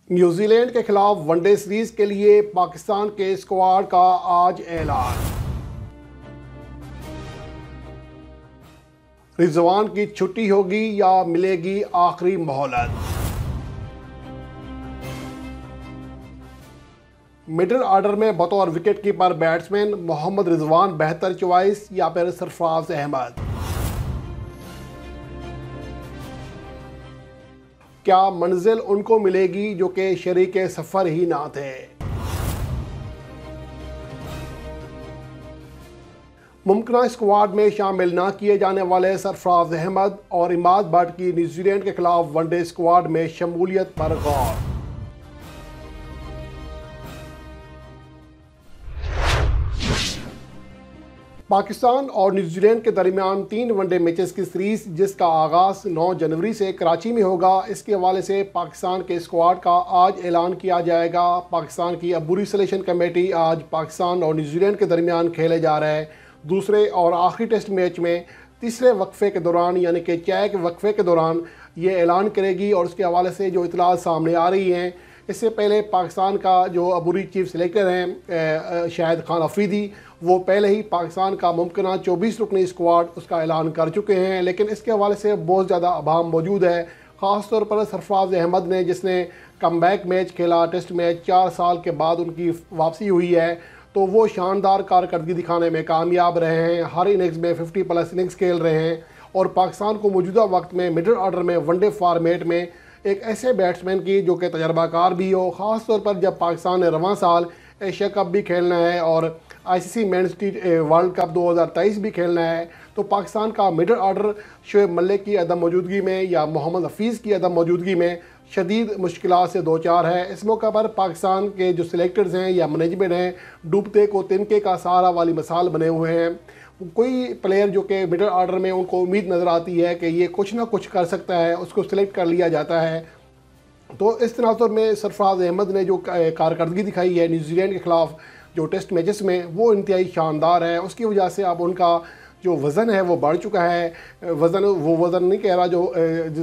New Zealand के खिलाफ one day series के लिए पाकिस्तान के स्क्वाड का आज ऐलान। रिजवान की छुट्टी होगी या मिलेगी आखिरी मोहलत। मिडिल ऑर्डर में बतौर wicket keeper batsman Mohammad Rizwan बेहतर चॉइस या फिर सरफराज अहमद। क्या मंजिल उनको मिलेगी जो कि शरीके सफ़र ही ना थे। मुमकिन स्क्वाड में शामिल ना किए जाने वाले सरफराज अहमद और इमाद बट की न्यूजीलैंड के खिलाफ वनडे स्क्वाड में शमूलियत पर गौर। पाकिस्तान और न्यूजीलैंड के दरमियान 3 वनडे मैचेस की सीरीज जिसका आगाज़ 9 जनवरी से कराची में होगा, इसके हवाले से पाकिस्तान के स्क्वाड का आज ऐलान किया जाएगा। पाकिस्तान की अबूरी सिलेक्शन कमेटी आज पाकिस्तान और न्यूजीलैंड के दरमियान खेले जा रहे दूसरे और आखिरी टेस्ट मैच में तीसरे वक्फे के दौरान यानी कि चाय के वक्फे के दौरान ये ऐलान करेगी। और उसके हवाले से जो इतलात सामने आ रही हैं, इससे पहले पाकिस्तान का जो अबूरी चीफ सेलेक्टर हैं शाहिद खान अफरीदी, वो पहले ही पाकिस्तान का मुमकिन 24 रुकनी स्क्वाड उसका ऐलान कर चुके हैं। लेकिन इसके हवाले से बहुत ज़्यादा अभाम मौजूद है, ख़ास तौर पर सरफराज अहमद ने जिसने कमबैक मैच खेला, टेस्ट मैच 4 साल के बाद उनकी वापसी हुई है, तो वो शानदार कारकर्दगी दिखाने में कामयाब रहे हैं। हर इनिंग्स में 50+ इनिंग्स खेल रहे हैं और पाकिस्तान को मौजूदा वक्त में मिडिल ऑर्डर में वनडे फॉर्मेट में एक ऐसे बैट्समैन की जो कि तजर्बाकार भी हो, ख़ास तौर पर जब पाकिस्तान ने रवां साल एशिया कप भी खेलना है और ICC मेंस वर्ल्ड कप 2023 भी खेलना है, तो पाकिस्तान का मिडिल ऑर्डर शोएब मलिक की अदम मौजूदगी में या मोहम्मद हफीज़ की अदम मौजूदगी में शदीद मुश्किलात से दो चार है। इस मौका पर पाकिस्तान के जो सिलेक्टर्स हैं या मैनेजमेंट हैं, डूबते को तिनके का सहारा वाली मिसाल बने हुए हैं। कोई प्लेयर जो कि मिडिल ऑर्डर में उनको उम्मीद नज़र आती है कि ये कुछ ना कुछ कर सकता है, उसको सिलेक्ट कर लिया जाता है। तो इस तनाजुर में सरफराज अहमद ने जो कारकर्दगी दिखाई है न्यूजीलैंड के ख़िलाफ़ जो टेस्ट मैचेस में, वो इंतहाई शानदार है। उसकी वजह से अब उनका जो वज़न है वो बढ़ चुका है। वो वज़न नहीं कह रहा, जो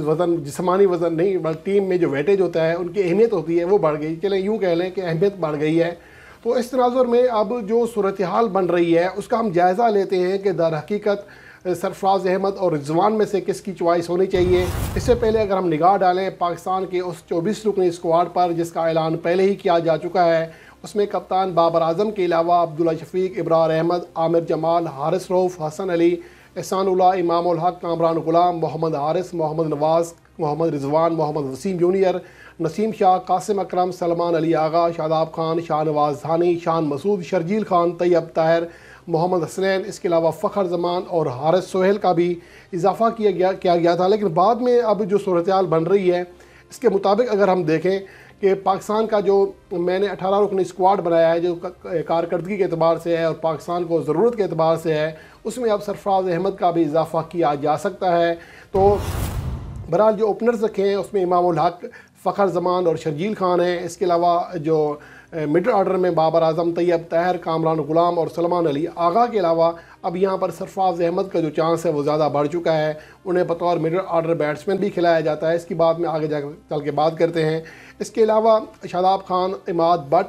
वज़न जिस्मानी वज़न नहीं, बल्कि टीम में जो वेटेज होता है उनकी अहमियत होती है वो बढ़ गई। चलें यूँ कह लें कि अहमियत बढ़ गई है। तो इस तनाजुर में अब जो सूरत हाल बन रही है उसका हम जायज़ा लेते हैं कि दर हकीकत सरफराज अहमद और रिजवान में से किसकी चॉइस होनी चाहिए। इससे पहले अगर हम निगाह डालें पाकिस्तान के उस 24 रुकनी स्क्वाड पर जिसका ऐलान पहले ही किया जा चुका है, उसमें कप्तान बाबर आजम के अलावा अब्दुल्ला शफीक, इब्रार अहमद, आमिर जमाल, हारिस रऊफ़, हसन अली, एहसानुल्लाह, इमामुल हक, कामरान गुलाम, मोहम्मद हारिस, मोहम्मद नवाज़, मोहम्मद रिजवान, मोहम्मद वसीम जूनियर, नसीम शाह, कासिम अकरम, सलमान अली आगा, शादाब खान, शाहनवाज धानी, शान मसूद, शर्जील खान, तैयब ताहिर, मोहम्मद हसनैन, इसके अलावा फ़खर जमान और हारिस सोहेल का भी इजाफ़ा किया गया था। लेकिन बाद में अब जो सूरत हाल बन रही है इसके मुताबिक अगर हम देखें कि पाकिस्तान का जो मैंने 18 रुकनी स्क्वाड बनाया है जो कारकर्दगी के अतबार से है और पाकिस्तान को ज़रूरत के अतबार से है, उसमें अब सरफराज अहमद का भी इजाफ़ा किया जा सकता है। तो बहरहाल जो ओपनर्स रखे हैं उसमें इमामुल हक, फ़खर जमान और शर्जील खान हैं। इसके अलावा जो मिडिल ऑर्डर में बाबर आजम, तैयब ताहिर, कामरान गुलाम और सलमान अली आगा के अलावा अब यहाँ पर सरफराज अहमद का जो चांस है वो ज़्यादा बढ़ चुका है। उन्हें बतौर मिडिल ऑर्डर बैट्समैन भी खिलाया जाता है, इसकी बात में आगे जाकर चल के बात करते हैं। इसके अलावा शादाब खान, इमाद बट,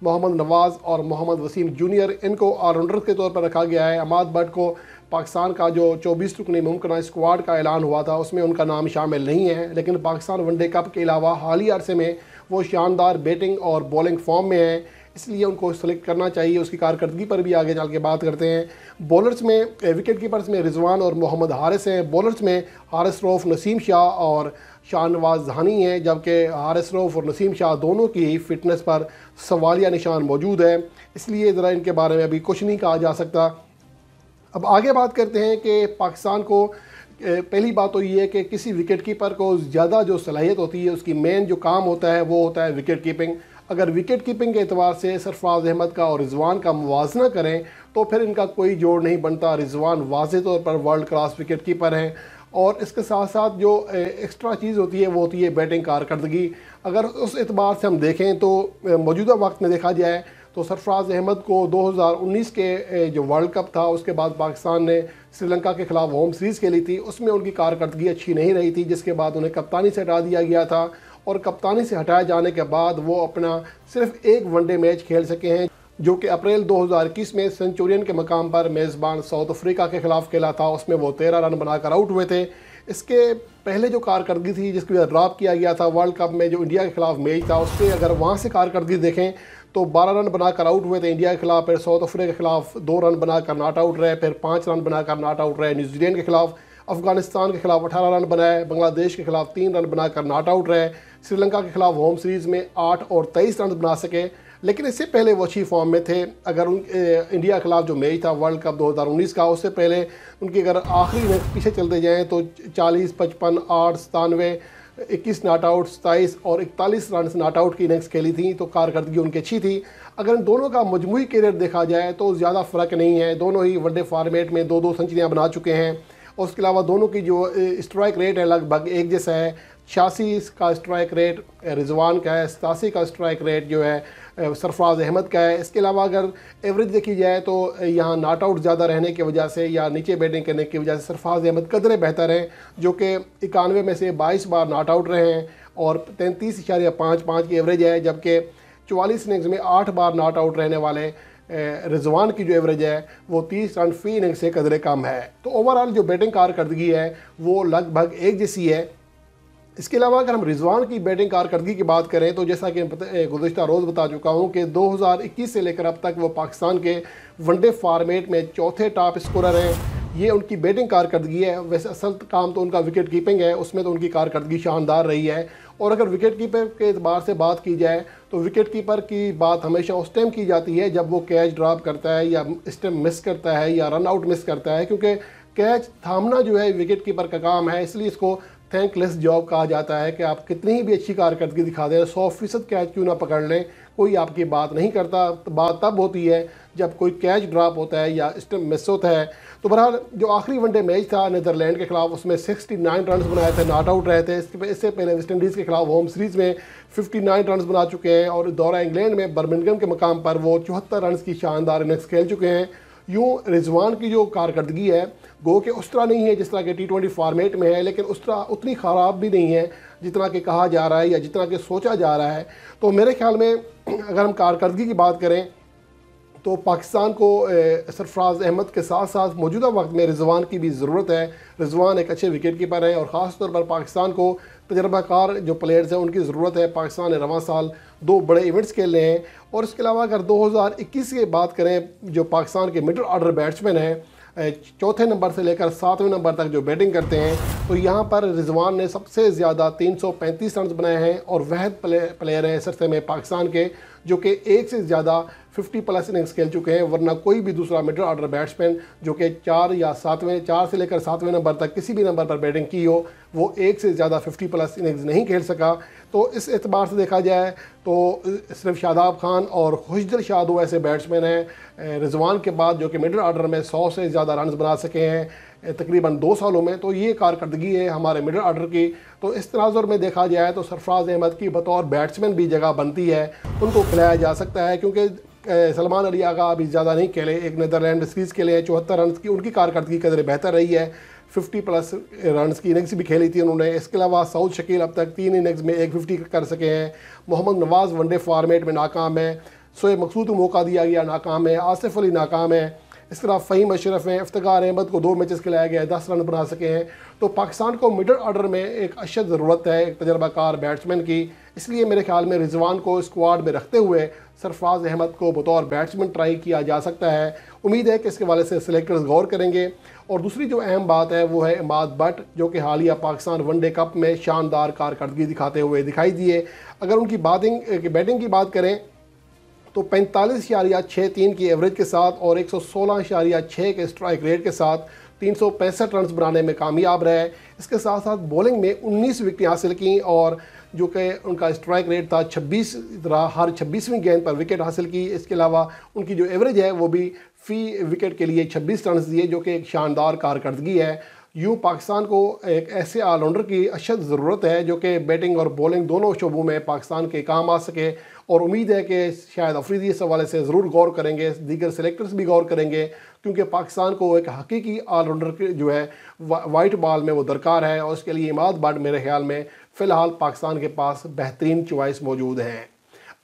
मोहम्मद नवाज़ और मोहम्मद वसीम जूनियर, इनको ऑलराउंडर के तौर पर रखा गया है। इमाद बट को पाकिस्तान का जो 24 रुकनी मुमकिन स्क्वाड का ऐलान हुआ था उसमें उनका नाम शामिल नहीं है, लेकिन पाकिस्तान वनडे कप के अलावा हालिया अरसे में वो शानदार बैटिंग और बॉलिंग फॉर्म में है, इसलिए उनको सेलेक्ट करना चाहिए। उसकी कारकर्दगी पर भी आगे चल के बात करते हैं। बॉलर्स में विकेट कीपर्स में रिजवान और मोहम्मद हारिस हैं। बॉलर्स में हारिस रऊफ़, नसीम शाह और शाहनवाज धानी हैं, जबकि हारिस रऊफ़ और नसीम शाह दोनों की फ़िटनेस पर सवालिया निशान मौजूद है, इसलिए ज़रा इनके बारे में अभी कुछ नहीं कहा जा सकता। अब आगे बात करते हैं कि पाकिस्तान को पहली बात तो ये है कि किसी विकेट कीपर को ज़्यादा जो सलाहियत होती है, उसकी मेन जो काम होता है वो होता है विकेट कीपिंग। अगर विकेट कीपिंग के एतबार से सरफराज अहमद का और रिजवान का मुवाजना करें तो फिर इनका कोई जोड़ नहीं बनता। रिजवान वाज़े तौर पर वर्ल्ड क्लास विकेट कीपर हैं और इसके साथ साथ जो एक्स्ट्रा चीज़ होती है वो होती है बैटिंग कारकर्दगी। अगर उस एतबार से हम देखें तो मौजूदा वक्त में देखा जाए तो सरफराज अहमद को 2019 के जो वर्ल्ड कप था उसके बाद पाकिस्तान ने श्रीलंका के खिलाफ होम सीरीज़ खेली थी, उसमें उनकी कारकर्दगी अच्छी नहीं रही थी, जिसके बाद उन्हें कप्तानी से हटा दिया गया था और कप्तानी से हटाए जाने के बाद वो अपना सिर्फ एक वनडे मैच खेल सके हैं, जो कि अप्रैल 2021 में सेंचुरियन के मकाम पर मेज़बान साउथ अफ्रीका के खिलाफ खेला था। उसमें वो 13 रन बनाकर आउट हुए थे। इसके पहले जो कारकर्दगी थी जिसकी वजह ड्रॉप किया गया था वर्ल्ड कप में जो इंडिया के खिलाफ मैच था, उससे अगर वहाँ से कारकर्दगी देखें तो 12 रन बनाकर आउट हुए थे इंडिया के खिलाफ, फिर साउथ अफ्रीका के खिलाफ 2 रन बनाकर नॉट आउट रहे, फिर 5 रन बनाकर नॉट आउट रहे न्यूजीलैंड के खिलाफ, अफगानिस्तान के खिलाफ 18 रन बनाए, बांग्लादेश के खिलाफ 3 रन बनाकर नॉट आउट रहे, श्रीलंका के खिलाफ होम सीरीज़ में 8 और 23 रन बना सके। लेकिन इससे पहले वो अच्छी फॉर्म में थे। अगर इंडिया के खिलाफ जो मैच था वर्ल्ड कप 2019 का, उससे पहले उनकी अगर आखिरी में पीछे चलते जाएँ तो 40, 55, 8, 97, 21 नॉट आउट, 27 और 41 रन नॉट आउट की इनिंग्स खेली थी, तो कारकर्दगी उनकी अच्छी थी। अगर इन दोनों का मजमूई करियर देखा जाए तो ज़्यादा फ़र्क नहीं है। दोनों ही वनडे फॉर्मेट में 2-2 सेंचुरियाँ बना चुके हैं और उसके अलावा दोनों की जो स्ट्राइक रेट है लगभग एक जैसा है। 86 का स्ट्राइक रेट रिजवान का है, 87 का स्ट्राइक रेट जो है सरफराज अहमद का है। इसके अलावा अगर एवरेज देखी जाए तो यहाँ नॉट आउट ज़्यादा रहने की वजह से या नीचे बैटिंग करने की वजह से सरफराज अहमद कदरे बेहतर हैं, जो कि 91 में से 22 बार नॉट आउट रहे हैं और 33.55 की एवरेज है, जबकि 44 इनिंग्स में 8 बार नॉट आउट रहने वाले रिजवान की जो एवरेज है वो 30 रन फी इनिंग से कदरे कम है। तो ओवरऑल जो बैटिंग कारकर्दगी है वो लगभग एक जैसी है। इसके अलावा अगर हम रिजवान की बैटिंग कारकर्दगी की बात करें तो जैसा कि गुज़िश्ता रोज़ बता चुका हूं कि 2021 से लेकर अब तक वो पाकिस्तान के वनडे फॉर्मेट में चौथे टॉप स्कोरर हैं। ये उनकी बैटिंग कारकर्दगी है। वैसे असल काम तो उनका विकेट कीपिंग है, उसमें तो उनकी कारकर्दगी शानदार रही है। और अगर विकेट कीपर के एतबार से बात की जाए तो विकेट कीपर की बात हमेशा उस टाइम की जाती है जब वो कैच ड्रॉप करता है या स्टंप मिस करता है या रन आउट मिस करता है, क्योंकि कैच थामना जो है विकेट कीपर का काम है। इसलिए इसको थैंकलेस जॉब कहा जाता है कि आप कितनी ही भी अच्छी कारकर्दगी दिखा दें, 100% कैच क्यों ना पकड़ लें, कोई आपकी बात नहीं करता। तो बात तब होती है जब कोई कैच ड्रॉप होता है या स्टंप मिस होता है। तो बहरहाल जो आखिरी वनडे मैच था नीदरलैंड के खिलाफ, उसमें 69 रन बनाए थे, नॉट आउट रहे थे। इससे पहले वेस्ट इंडीज़ के खिलाफ होम सीरीज़ में 59 रन बना चुके हैं और दौरा इंग्लैंड में बर्मिंघम के मकाम पर वो 74 रन की शानदार इनिंग्स खेल चुके हैं। यूँ रिजवान की जो कारकर्दगी है गो कि उस तरह नहीं है जिस तरह के T20 फॉर्मेट में है, लेकिन उस तरह उतनी ख़राब भी नहीं है जितना कि कहा जा रहा है या जितना कि सोचा जा रहा है। तो मेरे ख्याल में अगर हम कारकर्दगी की बात करें तो पाकिस्तान को सरफराज अहमद के साथ साथ मौजूदा वक्त में रिजवान की भी ज़रूरत है। रिजवान एक अच्छे विकेट कीपर हैं और ख़ास तौर पर पाकिस्तान को तजर्बाकार जो प्लेयर्स हैं उनकी ज़रूरत है। पाकिस्तान ने रवां साल 2 बड़े इवेंट्स खेले हैं। और इसके अलावा अगर 2021 की बात करें, जो पाकिस्तान के मिडिल ऑर्डर बैट्समैन हैं, चौथे नंबर से लेकर 7वें नंबर तक जो बैटिंग करते हैं, तो यहाँ पर रिजवान ने सबसे ज़्यादा 335 रन बनाए हैं और वहद प्लेयर हैं इस अरसे में पाकिस्तान के जो कि एक से ज़्यादा 50+ इनिंग्स खेल चुके हैं। वरना कोई भी दूसरा मिडिल ऑर्डर बैट्समैन जो कि 4 से लेकर 7वें नंबर तक किसी भी नंबर पर बैटिंग की हो, वो एक से ज़्यादा 50+ इनिंग्स नहीं खेल सका। तो इस एतबार से देखा जाए तो सिर्फ शादाब खान और खुशदिल शादू ऐसे बैट्समैन हैं रिजवान के बाद जो कि मिडिल ऑर्डर में 100 से ज़्यादा रन बना सके हैं तकरीबन 2 सालों में। तो ये कारकर्दगी है हमारे मिडिल ऑर्डर की। तो इस तनाजुर में देखा जाए तो सरफराज अहमद की बतौर बैट्समैन भी जगह बनती है, उनको खिलाया जा सकता है, क्योंकि सलमान अली आगा अभी ज़्यादा नहीं खेले, एक नीदरलैंड सीरीज़ खेले हैं, 74 रन की उनकी कारकर्दगी कदर बेहतर रही है। 50+ रन की इनिंग्स भी खेली थी उन्होंने। इसके अलावा सऊद शकील अब तक 3 इनिंग्स में 150 कर सके हैं। मोहम्मद नवाज़ वनडे फॉर्मेट में नाकाम है। शोएब मकसूद को मौका दिया गया, नाकाम है। आसिफ अली नाकाम है। इस तरह फ़हीम अशरफ हैं, इफ्तिखार अहमद को 2 मैचेस खिलाया गया है, 10 रन बना सके हैं। तो पाकिस्तान को मिडिल ऑर्डर में एक अशद ज़रूरत है एक तजर्बाकार बैट्समैन की। इसलिए मेरे ख्याल में रिजवान को स्क्वाड में रखते हुए सरफराज अहमद को बतौर बैट्समैन ट्राई किया जा सकता है। उम्मीद है कि इसके वाले से सिलेक्टर्स गौर करेंगे। और दूसरी जो अहम बात है वो है इमाद बट, जो कि हालिया पाकिस्तान वनडे कप में शानदार कारकर्दगी दिखाते हुए दिखाई दिए। अगर उनकी बैटिंग की बात करें तो 45.63 की एवरेज के साथ और 116.6 के स्ट्राइक रेट के साथ 365 रन बनाने में कामयाब रहे। इसके साथ साथ बॉलिंग में 19 विकेट हासिल की और जो कि उनका स्ट्राइक रेट था 26 रहा, हर 26वीं गेंद पर विकेट हासिल की। इसके अलावा उनकी जो एवरेज है वो भी फ़ी विकेट के लिए 26 रन दिए, जो कि एक शानदार कारकर्दगी है। यूँ पाकिस्तान को एक ऐसे ऑलराउंडर की अशद ज़रूरत है जो कि बैटिंग और बॉलिंग दोनों शोबों में पाकिस्तान के काम आ सके। और उम्मीद है कि शायद अफरीदी इस हवाले से ज़रूर गौर करेंगे, दीगर सेलेक्टर्स भी गौर करेंगे, क्योंकि पाकिस्तान को एक हकीकी ऑलराउंडर जो है वाइट बॉल में वो दरकार है। और उसके लिए इमाद बट मेरे ख्याल में फ़िलहाल पाकिस्तान के पास बेहतरीन चॉइस मौजूद हैं।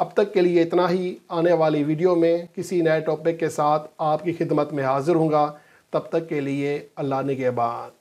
अब तक के लिए इतना ही। आने वाली वीडियो में किसी नए टॉपिक के साथ आपकी खिदमत में हाज़िर हूँगा। तब तक के लिए अल्लाह निगहबान।